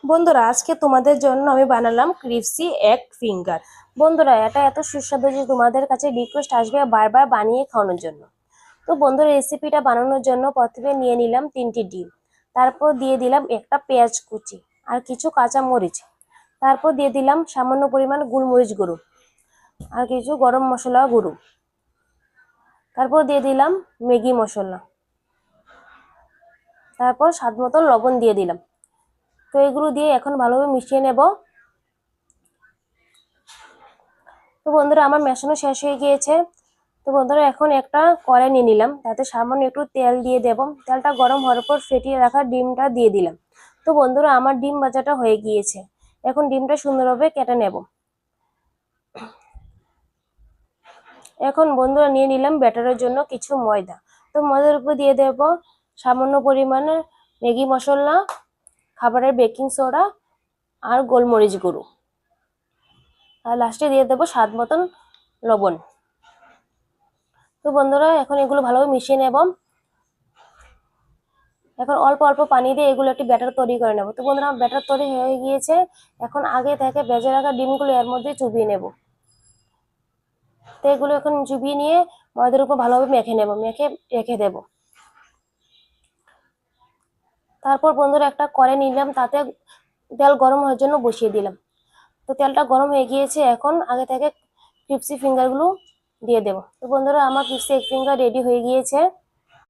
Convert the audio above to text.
বন্ধুরা, আজকে তোমাদের জন্য আমি বানালাম ক্রিপসি এগ ফিঙ্গার। বন্ধুরা, এটা এত সুস্বাদু যে তোমাদের কাছে রিকোয়েস্ট আসবে বারবার বানিয়ে খাওয়ানোর জন্য। তো বন্ধুরা, রেসিপিটা বানানোর জন্য প্রথমে নিয়ে নিলাম 3টি ডিম, তারপর দিয়ে দিলাম একটা পেঁয়াজ কুচি আর কিছু কাঁচা মরিচ, তারপর দিয়ে দিলাম সামান্য পরিমাণ গোলমরিচ গুঁড়ো আর কিছু গরম মশলা গুঁড়ো, তারপর দিয়ে দিলাম ম্যাগি মশলা, তারপর স্বাদ মতো লবণ দিয়ে দিলাম। তো এগুলো দিয়ে এখন ভালোভাবে মিশিয়ে নেব। তো বন্ধুরা, আমার মেশানো শেষ হয়ে গিয়েছে। তো বন্ধুরা, এখন একটা কড়াই নিয়ে নিলাম, তাতে সামান্য একটু তেল দিয়ে দেব। তেলটা গরম হওয়ার পর ফেটিয়ে রাখা ডিমটা দিয়ে দিলাম। তো বন্ধুরা, আমার ডিম ভাজাটা হয়ে গিয়েছে। এখন ডিমটা সুন্দরভাবে কেটে নেব। এখন বন্ধুরা, নিয়ে নিলাম ব্যাটারের জন্য কিছু ময়দা। তো ময়দার উপর দিয়ে দেব সামান্য পরিমাণে ম্যাগি মশলা, খাবারের বেকিং সোডা আর গোলমরিচ গুঁড়ো, আর লাস্টে দিয়ে দেবো স্বাদ মতন লবণ। তো বন্ধুরা, এখন এগুলো ভালোভাবে মিশিয়ে নেব। এখন অল্প অল্প পানি দিয়ে এগুলো একটি ব্যাটার তৈরি করে নেব। তো বন্ধুরা, আমার ব্যাটার তৈরি হয়ে গিয়েছে। এখন আগে থেকে ভেজে রাখা ডিমগুলো এর মধ্যে চুবিয়ে নেব। তো এগুলো এখন চুবিয়ে নিয়ে ময়দার উপর ভালোভাবে মেখে নেব, মেখে রেখে দেব। তারপর বন্ধুরা, একটা কড়াই নিলাম, তাতে তেল গরম হওয়ার জন্য বসিয়ে দিলাম। তো তেলটা গরম হয়ে গিয়েছে, এখন আগে থেকে ক্রিপসি ফিঙ্গারগুলো দিয়ে দেব। তো বন্ধুরা, আমার ক্রিপসি এগ ফিঙ্গার রেডি হয়ে গিয়েছে।